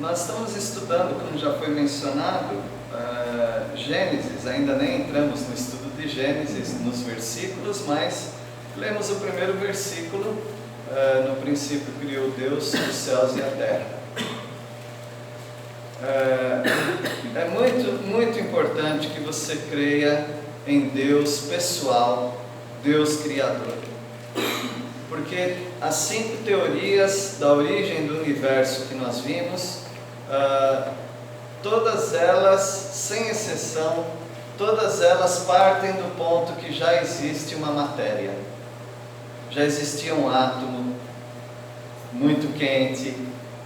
Nós estamos estudando, como já foi mencionado, Gênesis. Ainda nem entramos no estudo de Gênesis, nos versículos, mas lemos o primeiro versículo. No princípio criou Deus os céus e a terra. É muito importante que você creia em Deus pessoal, Deus Criador. Porque as 5 teorias da origem do universo que nós vimos, todas elas, sem exceção, todas elas partem do ponto que já existe uma matéria. Já existia um átomo muito quente,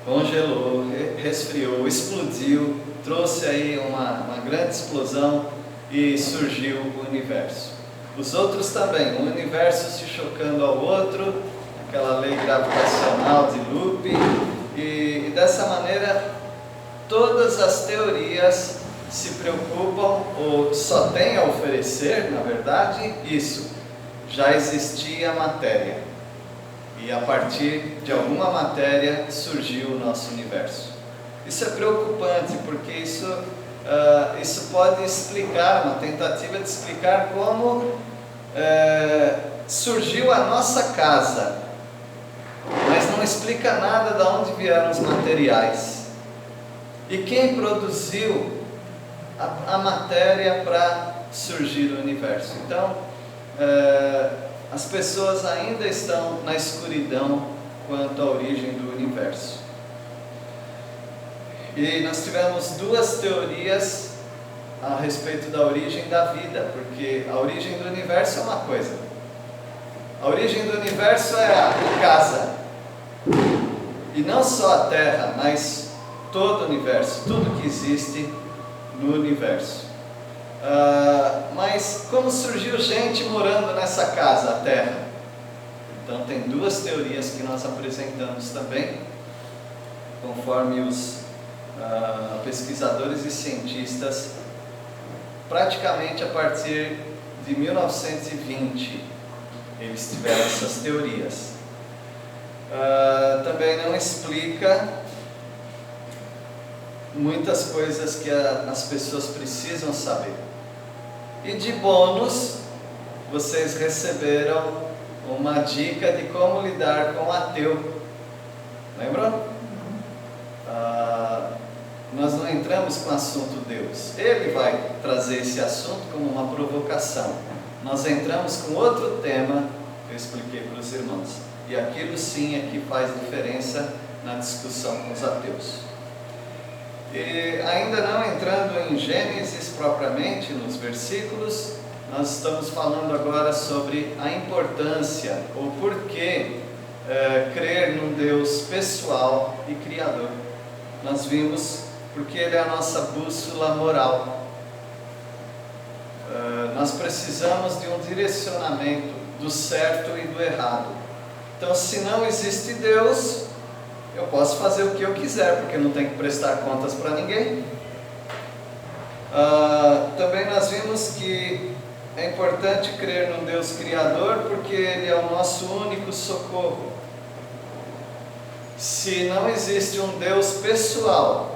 congelou, resfriou, explodiu, trouxe aí uma grande explosão e surgiu o universo. Os outros também, um universo se chocando ao outro, aquela lei gravitacional de Loop, e dessa maneira todas as teorias se preocupam, ou só têm a oferecer, na verdade, isso. Já existia matéria, e a partir de alguma matéria surgiu o nosso universo. Isso é preocupante, porque isso pode explicar, uma tentativa de explicar como surgiu a nossa casa, mas não explica nada de onde vieram os materiais e quem produziu a matéria para surgir o universo. Então, as pessoas ainda estão na escuridão quanto à origem do universo. E nós tivemos 2 teorias a respeito da origem da vida, porque a origem do universo é uma coisa, a origem do universo é a casa, e não só a Terra, mas todo o universo, tudo que existe no universo. Mas como surgiu gente morando nessa casa, a Terra? Então tem 2 teorias que nós apresentamos também, conforme os pesquisadores e cientistas, praticamente a partir de 1920 eles tiveram essas teorias. Também não explica muitas coisas que as pessoas precisam saber. E de bônus, vocês receberam uma dica de como lidar com o ateu. Lembram? Nós não entramos com o assunto Deus. Ele vai trazer esse assunto como uma provocação. Nós entramos com outro tema que eu expliquei para os irmãos. E aquilo sim é que faz diferença na discussão com os ateus. E ainda não entrando em Gênesis propriamente, nos versículos, nós estamos falando agora sobre a importância, ou porquê crer num Deus pessoal e criador. Nós vimos porque Ele é a nossa bússola moral. Nós precisamos de um direcionamento do certo e do errado. Então, se não existe Deus, eu posso fazer o que eu quiser, porque não tenho que prestar contas para ninguém. Também nós vimos que é importante crer num Deus Criador, porque Ele é o nosso único socorro. Se não existe um Deus pessoal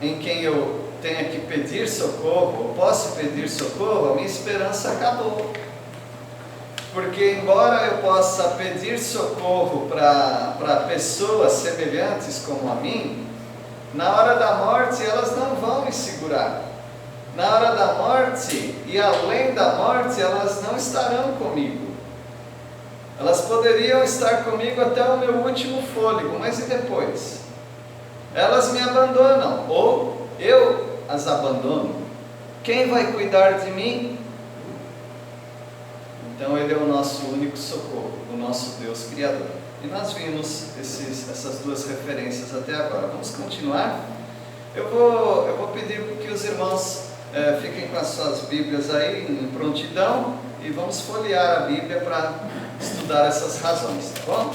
em quem eu tenha que pedir socorro, ou posso pedir socorro, a minha esperança acabou. Porque embora eu possa pedir socorro para pessoas semelhantes como a mim, na hora da morte elas não vão me segurar. Na hora da morte e além da morte elas não estarão comigo. Elas poderiam estar comigo até o meu último fôlego, mas e depois? Elas me abandonam, ou eu as abandono. Quem vai cuidar de mim? Então Ele é o nosso único socorro, o nosso Deus Criador. E nós vimos essas 2 referências até agora. Vamos continuar? Eu vou pedir que os irmãos fiquem com as suas Bíblias aí em prontidão e vamos folhear a Bíblia para estudar essas razões, tá bom?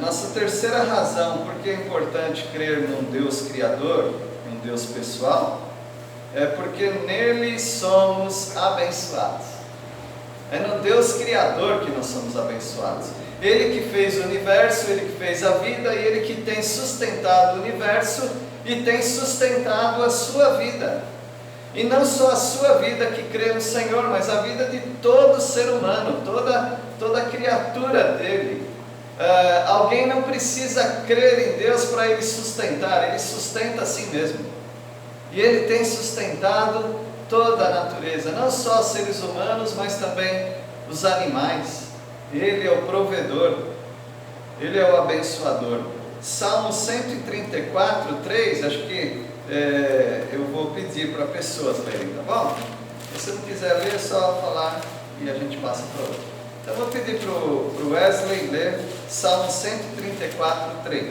Nossa terceira razão, porque é importante crer num Deus Criador, num Deus pessoal, é porque nele somos abençoados. É no Deus Criador que nós somos abençoados. Ele que fez o universo, Ele que fez a vida, e Ele que tem sustentado o universo e tem sustentado a sua vida. E não só a sua vida que crê no Senhor, mas a vida de todo ser humano, toda criatura dele. Alguém não precisa crer em Deus para Ele sustentar, Ele sustenta a si mesmo. E Ele tem sustentado toda a natureza, não só os seres humanos, mas também os animais. Ele é o provedor, Ele é o abençoador. Salmo 134, 3, acho que eu vou pedir para pessoas lerem, tá bom? Se você não quiser ler, é só falar e a gente passa para outro. Então eu vou pedir para o Wesley ler Salmo 134, 3.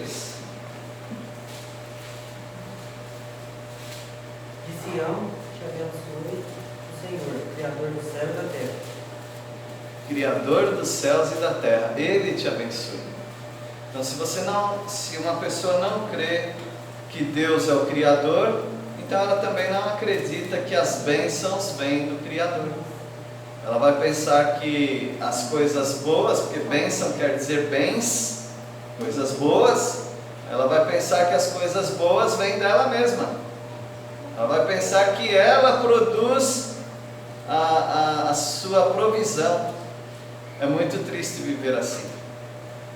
De Sião te abençoe o Senhor, Criador dos céus e da terra. Criador dos céus e da terra, Ele te abençoe. Então se uma pessoa não crê que Deus é o Criador, então ela também não acredita que as bênçãos vêm do Criador. Ela vai pensar que as coisas boas, porque bênção quer dizer bens, coisas boas, ela vai pensar que as coisas boas vêm dela mesma. Ela vai pensar que ela produz a sua provisão. É muito triste viver assim,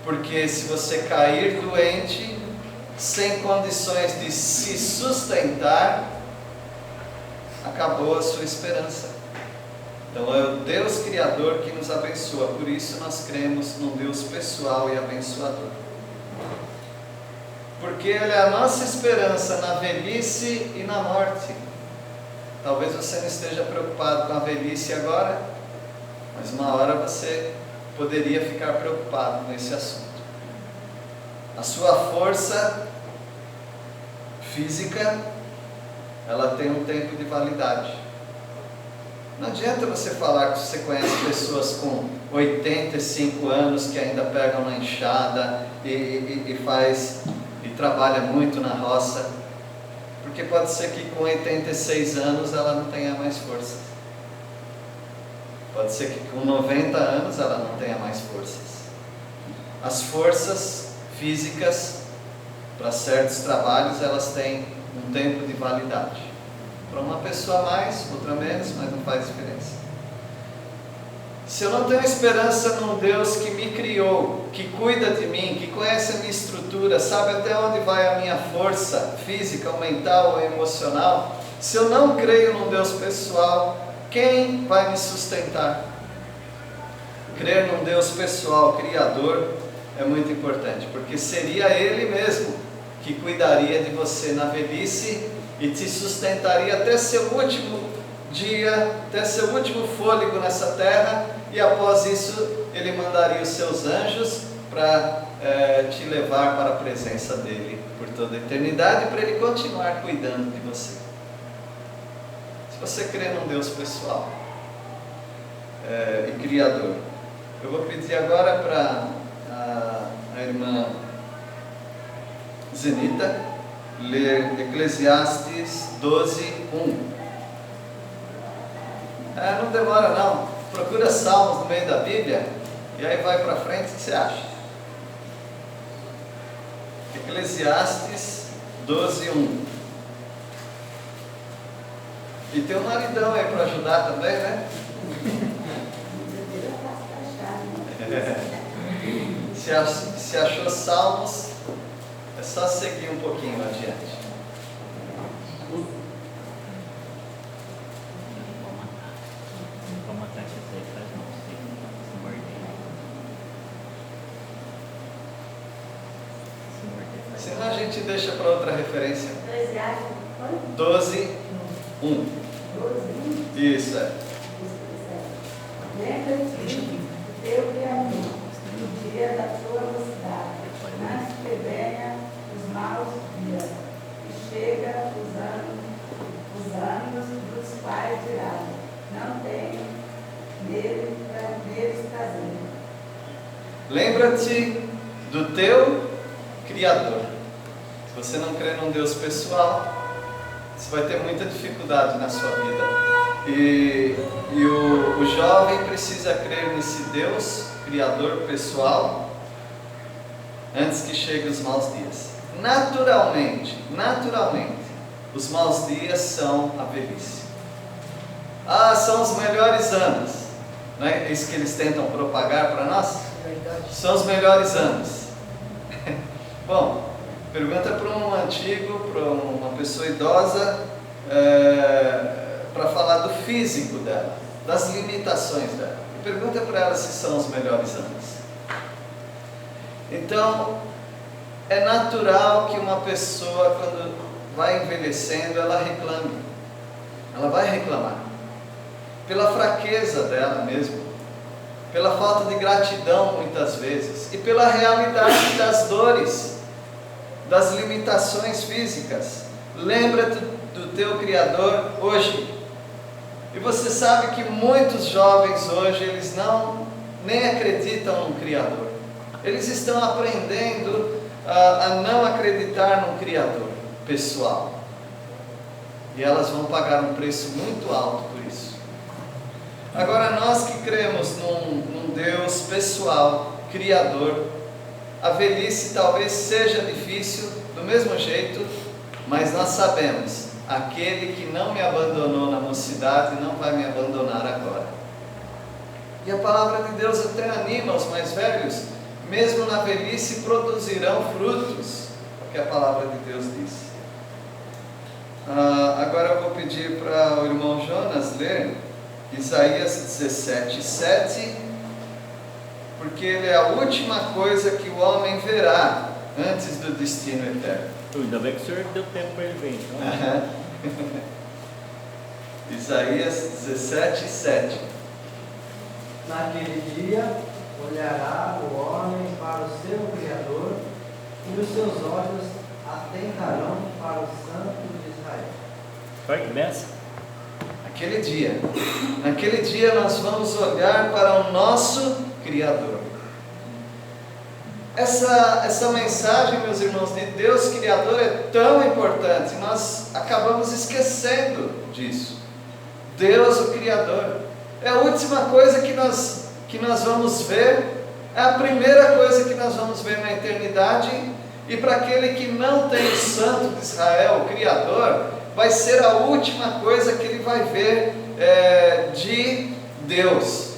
porque se você cair doente, sem condições de se sustentar, acabou a sua esperança. Então é o Deus Criador que nos abençoa, por isso nós cremos num Deus pessoal e abençoador. Porque Ele é a nossa esperança na velhice e na morte. Talvez você não esteja preocupado com a velhice agora, mas uma hora você poderia ficar preocupado nesse assunto. A sua força física, ela tem um tempo de validade. Não adianta você falar que você conhece pessoas com 85 anos que ainda pegam na enxada e trabalha muito na roça, porque pode ser que com 86 anos ela não tenha mais forças. Pode ser que com 90 anos ela não tenha mais forças. As forças físicas para certos trabalhos, elas têm um tempo de validade. Para uma pessoa mais, outra menos, mas não faz diferença. Se eu não tenho esperança num Deus que me criou, que cuida de mim, que conhece a minha estrutura, sabe até onde vai a minha força física, ou mental, ou emocional, se eu não creio num Deus pessoal, quem vai me sustentar? Crer num Deus pessoal, Criador, é muito importante, porque seria Ele mesmo que cuidaria de você na velhice e te sustentaria até seu último dia, até seu último fôlego nessa terra, e após isso Ele mandaria os seus anjos para te levar para a presença dEle por toda a eternidade, para Ele continuar cuidando de você. Se você crê num Deus pessoal e Criador, eu vou pedir agora para a irmã Zenita ler Eclesiastes 12:1. Não demora não, procura Salmos no meio da Bíblia e aí vai para frente. O que você acha? Eclesiastes 12:1. E tem um maridão aí para ajudar também, né? Se achou Salmos, é só seguir um pouquinho adiante. Senão a gente deixa para outra referência. 12:1. Isso é. Lembra-te do teu Criador, no dia da tua mocidade, antes que venha os maus dias, e chega os anos dos quais dirás, não tenho neles prazer. Lembra-te do teu Criador. Se você não crê num Deus pessoal, você vai ter muita dificuldade na sua vida. E o jovem precisa crer nesse Deus, Criador pessoal, antes que cheguem os maus dias. Naturalmente, os maus dias são a velhice. São os melhores anos. Não é isso que eles tentam propagar para nós? São os melhores anos. Bom, pergunta para um antigo, para uma pessoa idosa, para falar do físico dela, das limitações dela. Pergunta para ela se são os melhores anos. Então, é natural que uma pessoa, quando vai envelhecendo, ela reclame. Ela vai reclamar. Pela fraqueza dela mesmo, pela falta de gratidão muitas vezes, e pela realidade das dores, das limitações físicas. Lembra-te do teu Criador hoje. E você sabe que muitos jovens hoje, eles nem acreditam no Criador. Eles estão aprendendo a não acreditar no Criador pessoal. E elas vão pagar um preço muito alto por isso. Agora, nós que cremos num Deus pessoal, Criador, a velhice talvez seja difícil do mesmo jeito, mas nós sabemos, aquele que não me abandonou na mocidade não vai me abandonar agora. E a palavra de Deus até anima os mais velhos, mesmo na velhice produzirão frutos, que a palavra de Deus diz. Agora eu vou pedir para o irmão Jonas ler Isaías 17:7, porque ele é a última coisa que o homem verá antes do destino eterno. Ainda bem que o senhor deu tempo para ele ver, então. Isaías 17:7. Naquele dia olhará o homem para o seu Criador, e os seus olhos atentarão para o Santo de Israel. Vai que começa. Naquele dia nós vamos olhar para o nosso Criador. Essa mensagem, meus irmãos, de Deus Criador é tão importante, nós acabamos esquecendo disso. Deus, o Criador, é a última coisa que nós vamos ver, é a primeira coisa que nós vamos ver na eternidade, e para aquele que não tem o Santo de Israel, o Criador, vai ser a última coisa que ele vai ver de Deus.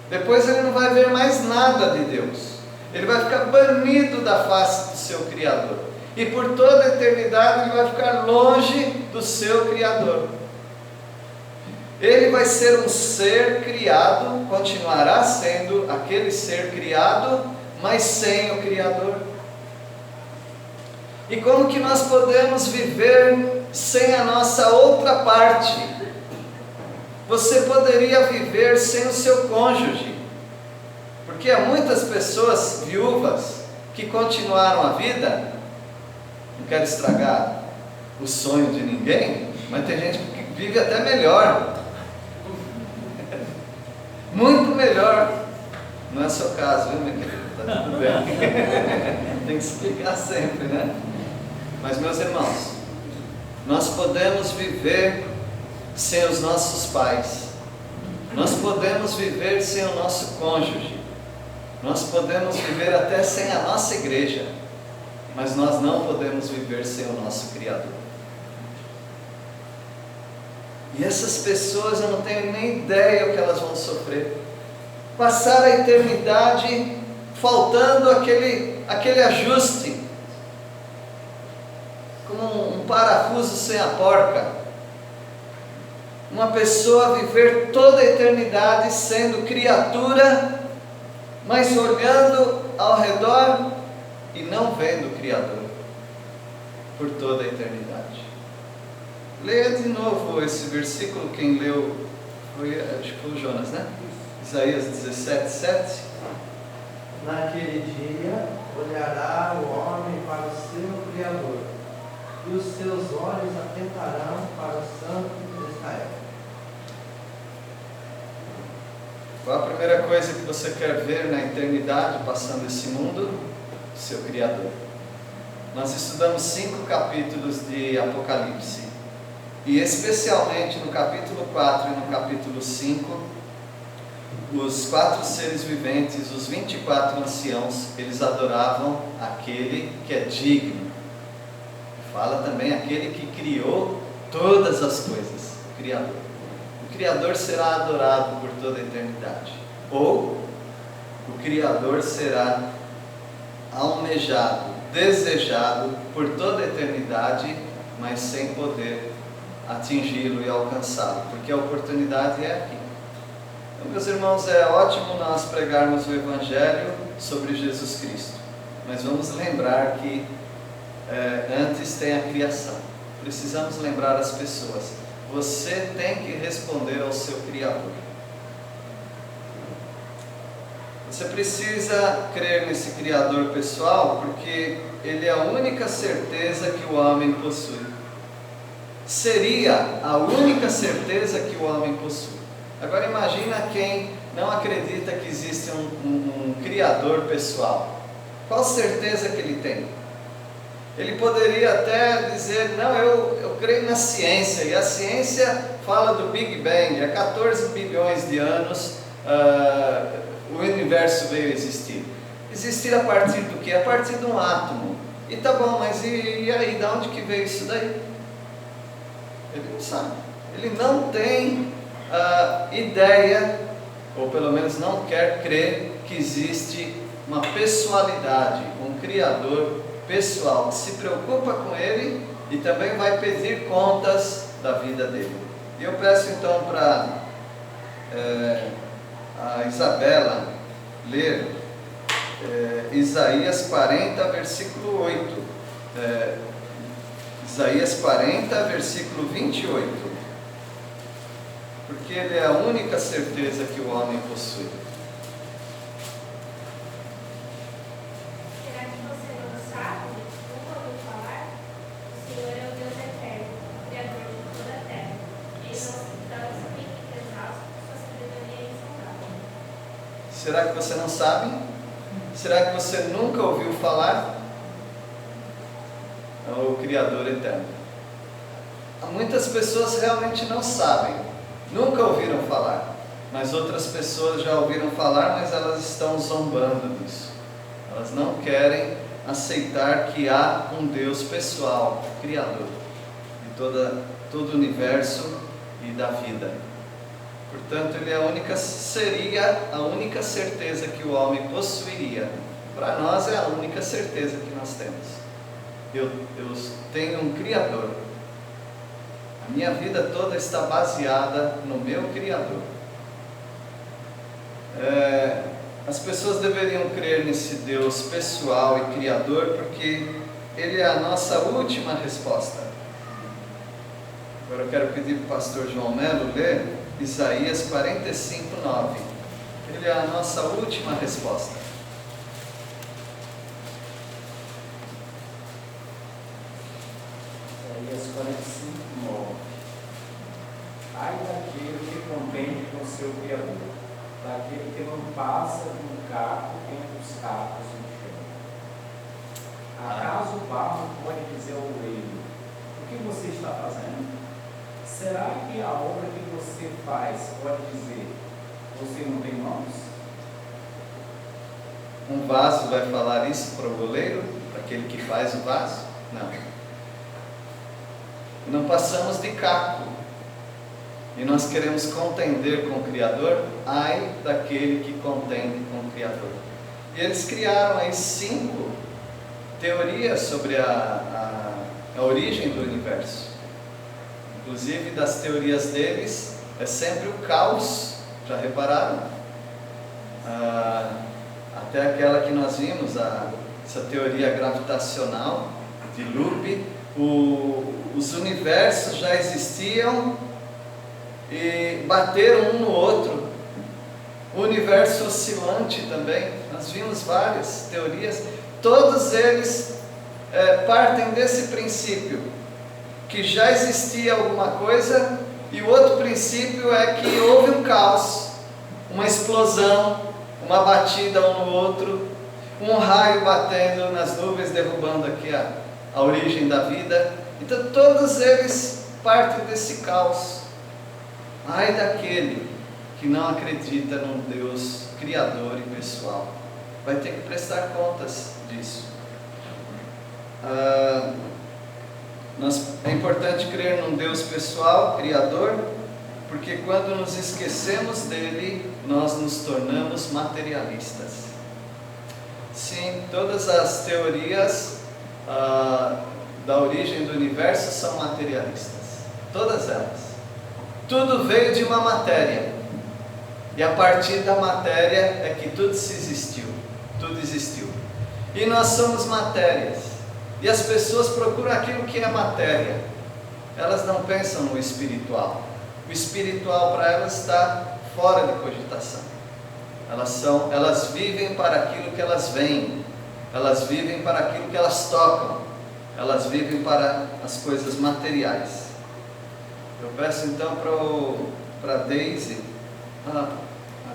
Depois ele não vai ver mais nada de Deus. Ele vai ficar banido da face do seu Criador. E por toda a eternidade ele vai ficar longe do seu Criador. Ele vai ser um ser criado, continuará sendo aquele ser criado, mas sem o Criador. E como que nós podemos viver sem a nossa outra parte? Você poderia viver sem o seu cônjuge. Porque há muitas pessoas viúvas que continuaram a vida. Não quero estragar o sonho de ninguém, mas tem gente que vive até melhor. Muito melhor. Não é seu caso, viu, minha querida? Está tudo bem. Tem que explicar sempre, né? Mas, meus irmãos, nós podemos viver sem os nossos pais. Nós podemos viver sem o nosso cônjuge. Nós podemos viver até sem a nossa igreja. Mas nós não podemos viver sem o nosso Criador. E essas pessoas, eu não tenho nem ideia o que elas vão sofrer. Passar a eternidade faltando aquele ajuste, como um parafuso sem a porca. Uma pessoa viver toda a eternidade sendo criatura, mas olhando ao redor e não vendo o Criador por toda a eternidade. Leia de novo esse versículo, quem leu, acho que foi o Jonas, né? Isaías 17:7. Naquele dia olhará o homem para o seu Criador, e os seus olhos atentarão para o Santo de Israel. Qual a primeira coisa que você quer ver na eternidade, passando esse mundo? Seu Criador. Nós estudamos 5 capítulos de Apocalipse. E especialmente no capítulo 4 e no capítulo 5, os 4 seres viventes, os 24 anciãos, eles adoravam aquele que é digno. Fala também aquele que criou todas as coisas, o Criador. O Criador será adorado por toda a eternidade. Ou o Criador será almejado, desejado por toda a eternidade, mas sem poder atingi-lo e alcançá-lo, porque a oportunidade é aqui. Então, meus irmãos, é ótimo nós pregarmos o Evangelho sobre Jesus Cristo, mas vamos lembrar que antes tem a criação. Precisamos lembrar as pessoas: você tem que responder ao seu Criador. Você precisa crer nesse Criador pessoal, porque Ele é a única certeza que o homem possui. Seria a única certeza que o homem possui. Agora imagina quem não acredita que existe um Criador pessoal. Qual certeza que ele tem? Ele poderia até dizer: não, eu creio na ciência, e a ciência fala do Big Bang. Há 14 bilhões de anos o universo veio existir. Existir a partir do quê? A partir de um átomo. E tá bom, mas e aí, de onde que veio isso daí? Ele não sabe. Ele não tem ideia, ou pelo menos não quer crer que existe uma pessoalidade, um Criador pessoal que se preocupa com ele e também vai pedir contas da vida dele. E eu peço então para a Isabela ler Isaías 40, versículo 8. Isaías 40, versículo 28. Porque ele é a única certeza que o homem possui. Será que você não sabe? Nunca ouviu falar? O Senhor é o Deus eterno, o Criador de toda a terra. Ele não se cansa nem fica exausto, sua sabedoria é insondável. Será que você não sabe? Será que você nunca ouviu falar? É o Criador eterno. Muitas pessoas realmente não sabem, nunca ouviram falar, mas outras pessoas já ouviram falar, mas elas estão zombando disso. Elas não querem aceitar que há um Deus pessoal, Criador de todo o universo e da vida. Portanto, ele seria a única certeza que o homem possuiria. Para nós é a única certeza que nós temos. Eu tenho um Criador. A minha vida toda está baseada no meu Criador. As pessoas deveriam crer nesse Deus pessoal e Criador, porque Ele é a nossa última resposta. Agora eu quero pedir para o pastor João Melo ler Isaías 45, 9. Ele é a nossa última resposta. Isaías 45, 9. Ai daquele que contende com seu Criador, daquele que não passa de um caco entre os cacos do chão. Acaso o barro pode dizer ao oleiro: o que você está fazendo? Será que a obra que você faz pode dizer: você não tem mãos? Um vaso vai falar isso para o oleiro, para aquele que faz o vaso? Não. Não passamos de caco e nós queremos contender com o Criador. Ai daquele que contende com o Criador. E eles criaram aí 5 teorias sobre a origem do universo. Inclusive, das teorias deles é sempre o caos. Já repararam? Até aquela que nós vimos, essa teoria gravitacional de loop. Os universos já existiam e bateram um no outro. O universo oscilante também, nós vimos várias teorias. Todos eles partem desse princípio, que já existia alguma coisa, e o outro princípio é que houve um caos, uma explosão, uma batida um no outro, um raio batendo nas nuvens, derrubando aqui a origem da vida. Então todos eles parte desse caos. Ai daquele que não acredita num Deus criador e pessoal. Vai ter que prestar contas disso. É importante crer num Deus pessoal, criador, porque quando nos esquecemos dele, nós nos tornamos materialistas. Sim, todas as teorias da origem do universo são materialistas. Todas elas. Tudo veio de uma matéria. E a partir da matéria é que tudo existiu. Tudo existiu. E nós somos matérias. E as pessoas procuram aquilo que é matéria. Elas não pensam no espiritual. O espiritual para elas está fora de cogitação. Elas vivem para aquilo que elas veem. Elas vivem para aquilo que elas tocam. Elas vivem para as coisas materiais. Eu peço então para a Daisy. A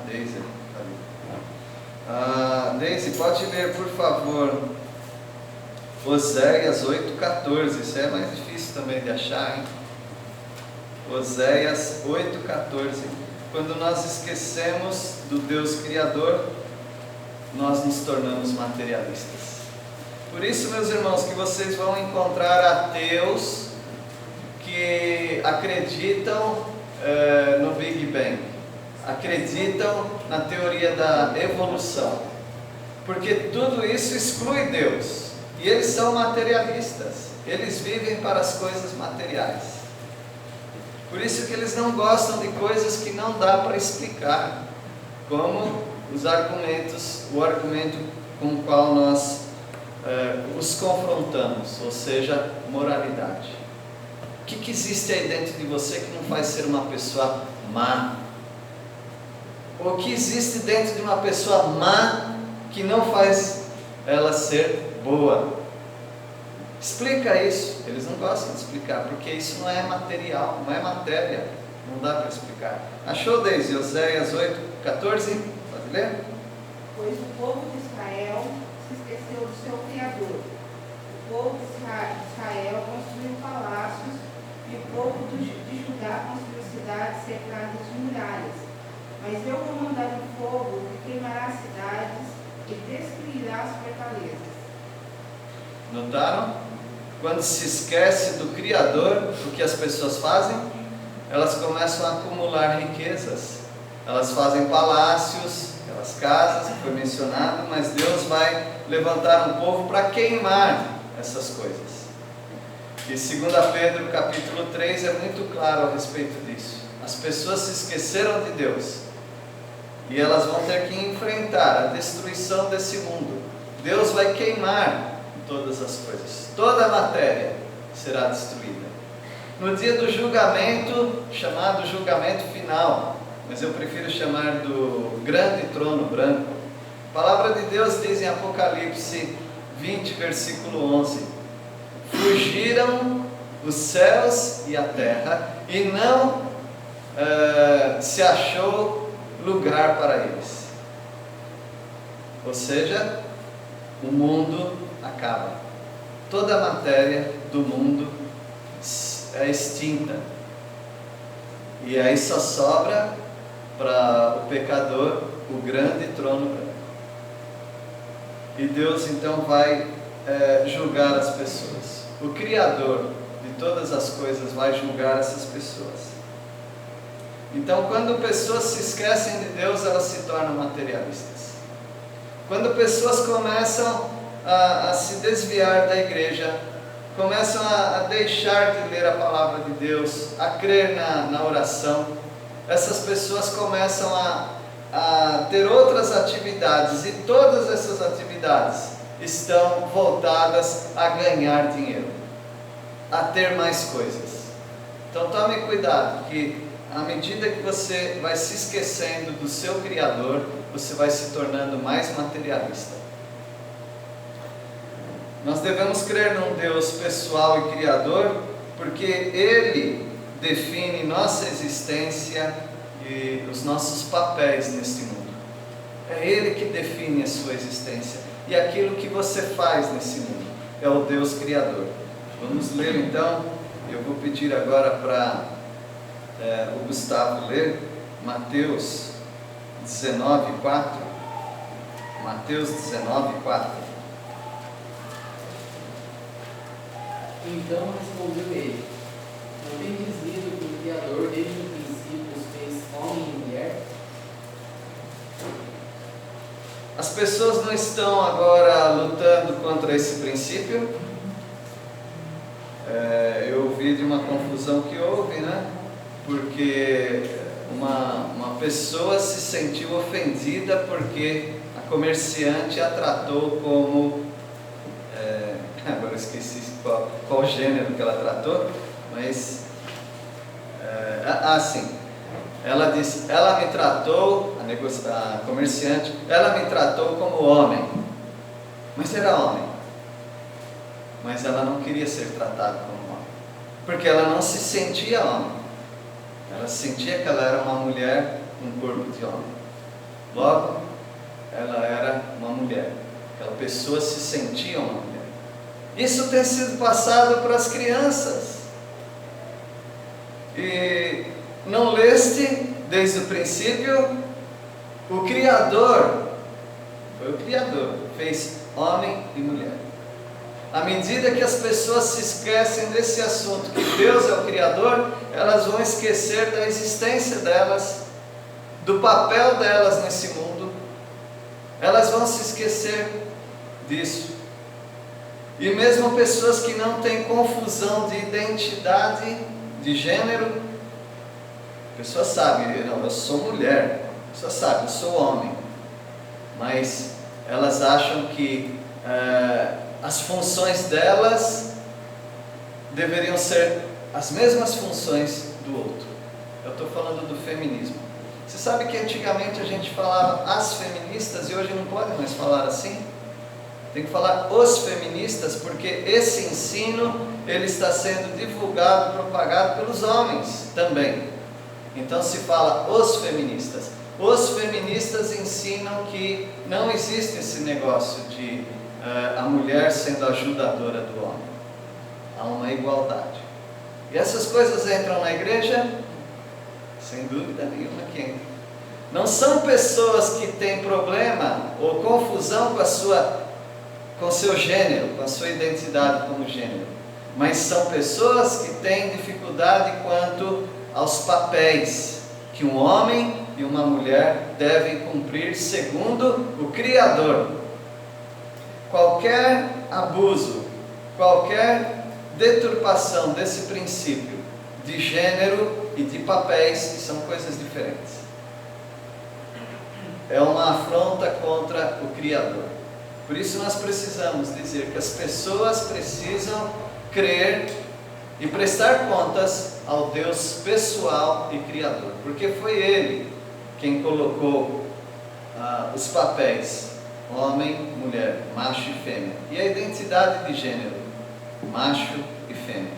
Daisy está ali. Daisy, pode ler, por favor, Oséias 8,14. Isso é mais difícil também de achar, hein? Oséias 8,14. Quando nós esquecemos do Deus Criador, nós nos tornamos materialistas. Por isso, meus irmãos, que vocês vão encontrar ateus que acreditam no Big Bang, acreditam na teoria da evolução, porque tudo isso exclui Deus, e eles são materialistas, eles vivem para as coisas materiais. Por isso que eles não gostam de coisas que não dá para explicar, como o argumento com o qual nós os confrontamos, ou seja, moralidade. O que existe aí dentro de você que não faz ser uma pessoa má? O que existe dentro de uma pessoa má que não faz ela ser boa? Explica isso. Eles não gostam de explicar, porque isso não é material, não é matéria, não dá para explicar. Achou, Deise? Oséias 8,14? Pode ler? Pois o povo de Israel se esqueceu do seu Criador. O povo de Israel construiu palácios, e o povo de Judá construiu cidades cercadas de muralhas. Mas eu vou mandar um fogo que queimará as cidades e destruirá as fortalezas. Notaram? Quando se esquece do Criador, o que as pessoas fazem? Elas começam a acumular riquezas. Elas fazem palácios, aquelas casas que foi mencionado, mas Deus vai levantar um povo para queimar essas coisas. E 2 Pedro capítulo 3 é muito claro a respeito disso. As pessoas se esqueceram de Deus, e elas vão ter que enfrentar a destruição desse mundo. Deus vai queimar todas as coisas, toda a matéria será destruída. No dia do julgamento, chamado julgamento final, mas eu prefiro chamar do grande trono branco, a palavra de Deus diz em Apocalipse 20, versículo 11: fugiram os céus e a terra, e não se achou lugar para eles. Ou seja, o mundo acaba. Toda a matéria do mundo é extinta. E aí só sobra para o pecador o grande trono branco. E Deus então vai julgar as pessoas. O Criador de todas as coisas vai julgar essas pessoas. Então, quando pessoas se esquecem de Deus, elas se tornam materialistas. Quando pessoas começam a se desviar da igreja, começam a deixar de ler a palavra de Deus, a crer na oração, essas pessoas começam a ter outras atividades, e todas essas atividades estão voltadas a ganhar dinheiro, a ter mais coisas. Então tome cuidado, que à medida que você vai se esquecendo do seu Criador, você vai se tornando mais materialista. Nós devemos crer num Deus pessoal e criador, porque Ele define nossa existência e os nossos papéis neste mundo. É Ele que define a sua existência e aquilo que você faz nesse mundo. É o Deus Criador. Vamos ler então Eu vou pedir agora para o Gustavo ler Mateus 19:4. Mateus 19:4. Então respondeu ele: não tendes lido que o Criador desde o princípio os fez homem e mulher? As pessoas não estão agora lutando contra esse princípio. Eu ouvi de uma confusão que houve, né? Porque uma pessoa se sentiu ofendida porque a comerciante a tratou como... agora eu esqueci qual gênero que ela tratou, mas... sim. Ela disse, ela me tratou, a comerciante, ela me tratou como homem. Mas era homem. Mas ela não queria ser tratada como homem. Porque ela não se sentia homem. Ela sentia que ela era uma mulher com corpo de homem. Logo, ela era uma mulher. Aquela pessoa se sentia uma mulher. Isso tem sido passado para as crianças. E não leste desde o princípio? O Criador, foi o Criador, fez homem e mulher. À medida que as pessoas se esquecem desse assunto, que Deus é o Criador, elas vão esquecer da existência delas, do papel delas nesse mundo. Elas vão se esquecer disso. E mesmo pessoas que não têm confusão de identidade, de gênero, a pessoa sabe, não, eu sou mulher, a pessoa sabe, eu sou homem, mas elas acham que as funções delas deveriam ser as mesmas funções do outro. Eu estou falando do feminismo. Você sabe que antigamente a gente falava as feministas e hoje não pode mais falar assim? Tem que falar os feministas, porque esse ensino ele está sendo divulgado, propagado pelos homens também. Então se fala os feministas. Os feministas ensinam que não existe esse negócio de a mulher sendo ajudadora do homem. Há uma igualdade. E essas coisas entram na igreja? Sem dúvida nenhuma que entram. Não são pessoas que têm problema ou confusão com seu gênero, com a sua identidade como gênero, mas são pessoas que têm dificuldade quanto aos papéis que um homem e uma mulher devem cumprir segundo o Criador. Qualquer abuso, qualquer deturpação desse princípio de gênero e de papéis, que são coisas diferentes, é uma afronta contra o Criador. Por isso nós precisamos dizer que as pessoas precisam crer e prestar contas ao Deus pessoal e Criador, porque foi Ele quem colocou os papéis, homem, mulher, macho e fêmea, e a identidade de gênero, macho e fêmea.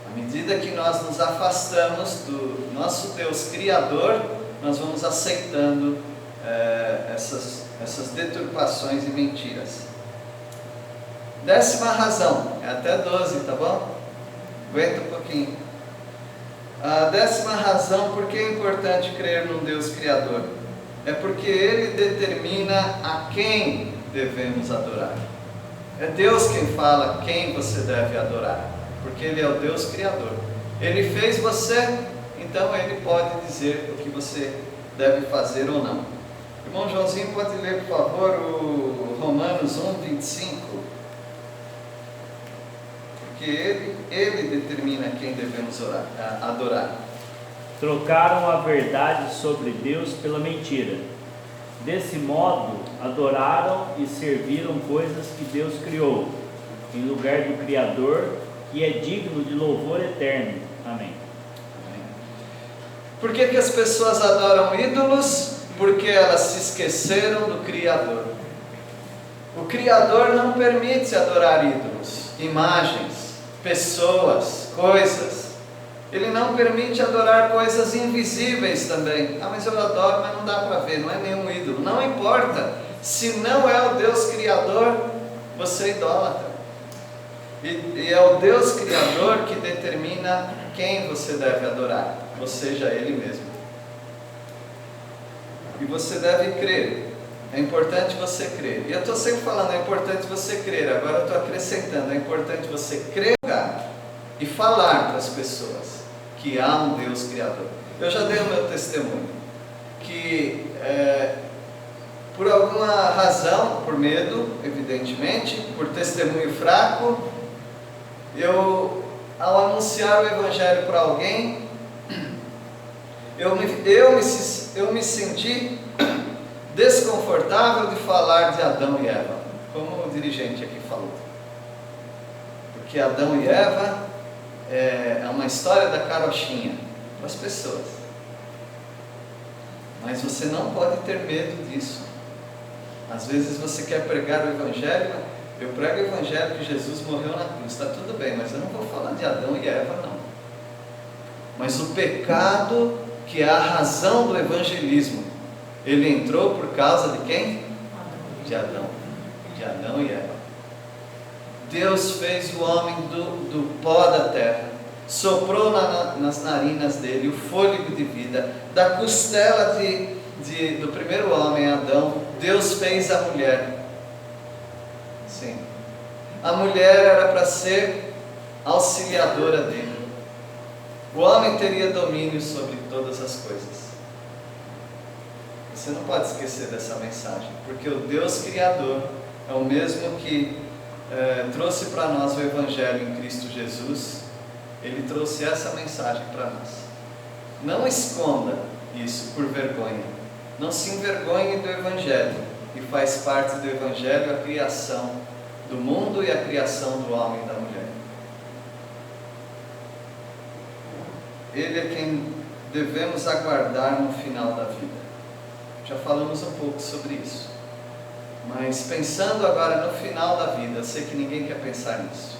À medida que nós nos afastamos do nosso Deus Criador, nós vamos aceitando essas deturpações e mentiras. 10ª razão, é até 12, tá bom? Aguenta um pouquinho. A 10ª razão por que é importante crer num Deus Criador é porque Ele determina a quem devemos adorar. É Deus quem fala quem você deve adorar, porque Ele é o Deus Criador. Ele fez você, então Ele pode dizer o que você deve fazer ou não. Irmão Joãozinho, pode ler, por favor, o Romanos 1:25. Porque ele determina quem devemos adorar. Trocaram a verdade sobre Deus pela mentira. Desse modo, adoraram e serviram coisas que Deus criou, em lugar do Criador, que é digno de louvor eterno. Amém. Por que as pessoas adoram ídolos? Porque elas se esqueceram do Criador. O Criador não permite adorar ídolos, imagens, pessoas, coisas. Ele não permite adorar coisas invisíveis também. Mas eu adoro, mas não dá para ver, não é nenhum ídolo. Não importa, se não é o Deus Criador, você é idólatra. E é o Deus Criador que determina quem você deve adorar, ou seja, Ele mesmo. E você deve crer. É importante você crer. E eu estou sempre falando, é importante você crer. Agora eu estou acrescentando, é importante você crer e falar para as pessoas que há um Deus Criador. Eu já dei o meu testemunho, que por alguma razão, por medo, evidentemente, por testemunho fraco, ao anunciar o Evangelho para alguém, eu me senti desconfortável de falar de Adão e Eva, como o dirigente aqui falou. Porque Adão e Eva é uma história da carochinha para as pessoas. Mas você não pode ter medo disso. Às vezes você quer pregar o Evangelho, eu prego o Evangelho que Jesus morreu na cruz, está tudo bem, mas eu não vou falar de Adão e Eva, não. Mas o pecado, que é a razão do evangelismo, ele entrou por causa de quem? De Adão e Eva. Deus fez o homem do pó da terra, soprou nas narinas dele o fôlego de vida, da costela do primeiro homem, Adão, Deus fez a mulher. Sim. A mulher era para ser auxiliadora dele. O homem teria domínio sobre todas as coisas. Você não pode esquecer dessa mensagem, porque o Deus Criador é o mesmo que trouxe para nós o Evangelho em Cristo Jesus. Ele trouxe essa mensagem para nós. Não esconda isso por vergonha. Não se envergonhe do Evangelho, que faz parte do Evangelho a criação do mundo e a criação do homem e da mulher. Ele é quem devemos aguardar no final da vida. Já falamos um pouco sobre isso. Mas pensando agora no final da vida, eu sei que ninguém quer pensar nisso.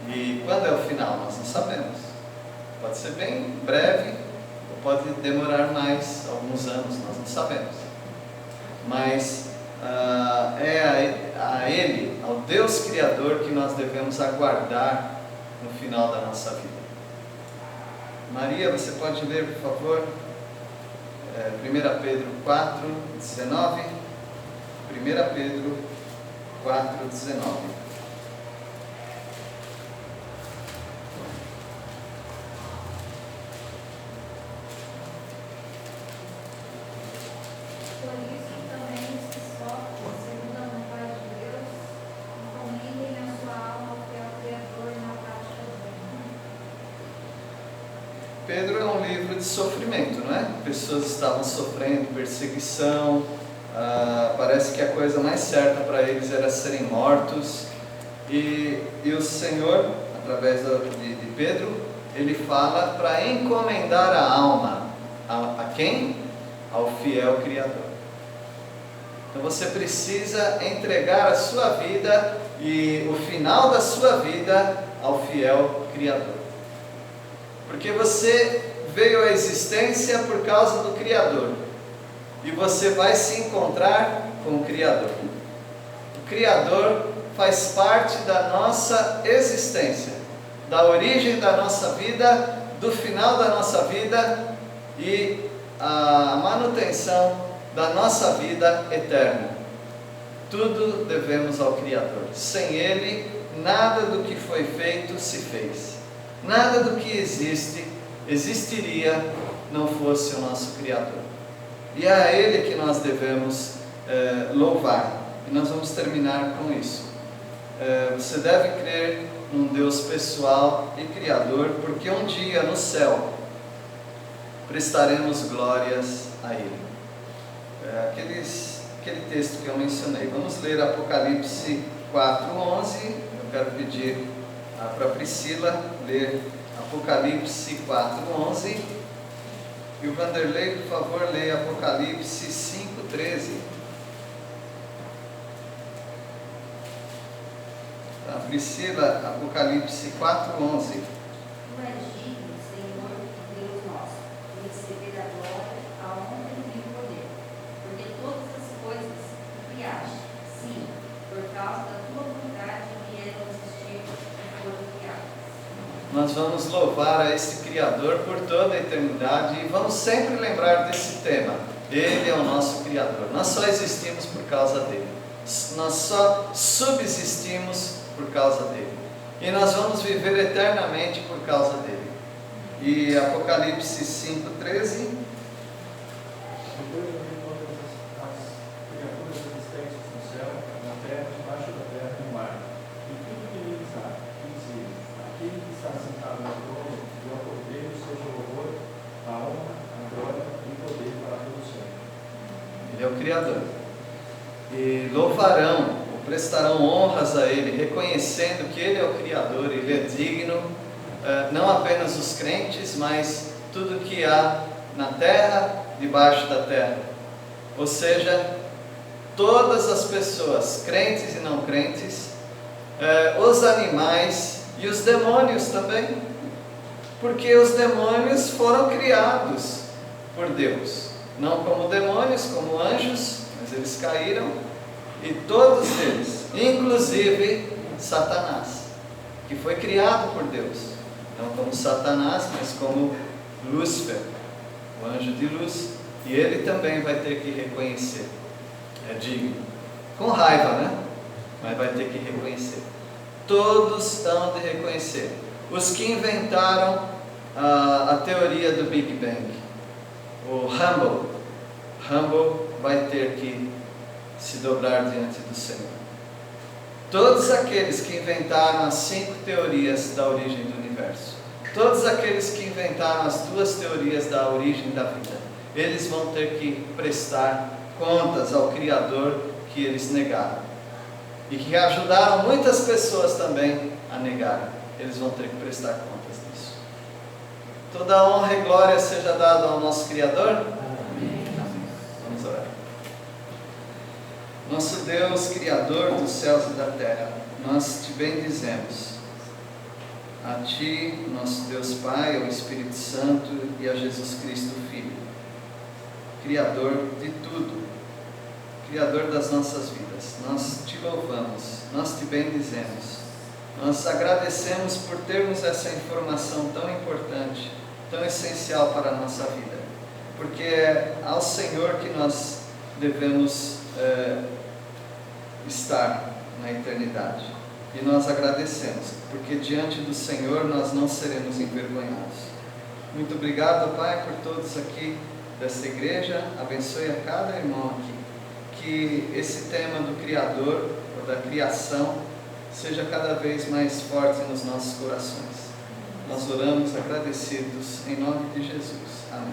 E quando é o final? Nós não sabemos. Pode ser bem breve, ou pode demorar mais, alguns anos, nós não sabemos. Mas é a Ele, ao Deus Criador, que nós devemos aguardar no final da nossa vida. Maria, você pode ler, por favor, 1 Pedro 4, 19. 1 Pedro 4, 19. Por isso também se esforcem, segundo a vontade de Deus, encomendem a sua alma ao fiel Criador na prática do bem. Pedro é um livro de sofrimento, não é? Pessoas estavam sofrendo perseguição, parece que a coisa mais certa para eles era serem mortos, e o Senhor, através de Pedro, ele fala para encomendar a alma a quem? Ao fiel Criador. Então você precisa entregar a sua vida e o final da sua vida ao fiel Criador. Porque você veio à existência por causa do Criador. E você vai se encontrar com o Criador. O Criador faz parte da nossa existência, da origem da nossa vida, do final da nossa vida e a manutenção da nossa vida eterna. Tudo devemos ao Criador. Sem Ele, nada do que foi feito se fez. Nada do que existiria não fosse o nosso Criador. E é a Ele que nós devemos louvar. E nós vamos terminar com isso. Você deve crer num Deus pessoal e Criador, porque um dia no céu prestaremos glórias a Ele. Aquele texto que eu mencionei. Vamos ler Apocalipse 4:11. Eu quero pedir para Priscila ler Apocalipse 4:11. E o Vanderlei, por favor, leia Apocalipse 5:13. Priscila, Apocalipse 4:11. Tu és digno, Senhor, Deus nosso, de receber a glória, a honra e o poder, porque todas as coisas que criaste, sim, por causa da tua vontade vieram a existir nós vamos louvar a esse Criador por toda a eternidade e vamos sempre lembrar desse tema. Ele é o nosso Criador. Nós só existimos por causa dele. Nós só subsistimos por causa dele. E nós vamos viver eternamente por causa dele. E Apocalipse 5:13. Depois eu vi todas as criaturas existentes no céu, na terra, debaixo da terra e no mar. E tudo que neles há, dizia: aquele que está sentado no trono e ao Cordeiro seja o louvor, a honra, a glória e o poder para todo sempre. Ele é o Criador. E louvarão, ou prestarão honras a Ele, reconhecendo que Ele é o Criador, Ele é digno, não apenas os crentes, mas tudo que há na terra, debaixo da terra. Ou seja, todas as pessoas, crentes e não crentes, os animais e os demônios também, porque os demônios foram criados por Deus, não como demônios, como anjos, mas eles caíram, e todos eles, inclusive Satanás, que foi criado por Deus, não como Satanás, mas como Lúcifer, o anjo de luz, e ele também vai ter que reconhecer, é digno, com raiva, né? Mas vai ter que reconhecer. Todos hão de reconhecer. Os que inventaram a teoria do Big Bang, o Humble vai ter que se dobrar diante do Senhor. Todos aqueles que inventaram as 5 teorias da origem do universo, todos aqueles que inventaram as 2 teorias da origem da vida, eles vão ter que prestar contas ao Criador que eles negaram. E que ajudaram muitas pessoas também a negar. Eles vão ter que prestar contas disso. Toda a honra e glória seja dada ao nosso Criador. Amém. Vamos orar. Nosso Deus, Criador dos céus e da terra, nós te bendizemos. A Ti, nosso Deus Pai, ao Espírito Santo e a Jesus Cristo, Filho, Criador de tudo, Criador das nossas vidas. Nós te louvamos, nós te bendizemos, nós agradecemos por termos essa informação tão importante, tão essencial para a nossa vida, porque é ao Senhor que nós devemos estar na eternidade. E nós agradecemos, porque diante do Senhor nós não seremos envergonhados. Muito obrigado, Pai, por todos aqui dessa igreja. Abençoe a cada irmão aqui. Que esse tema do Criador, ou da criação, seja cada vez mais forte nos nossos corações. Nós oramos agradecidos em nome de Jesus. Amém.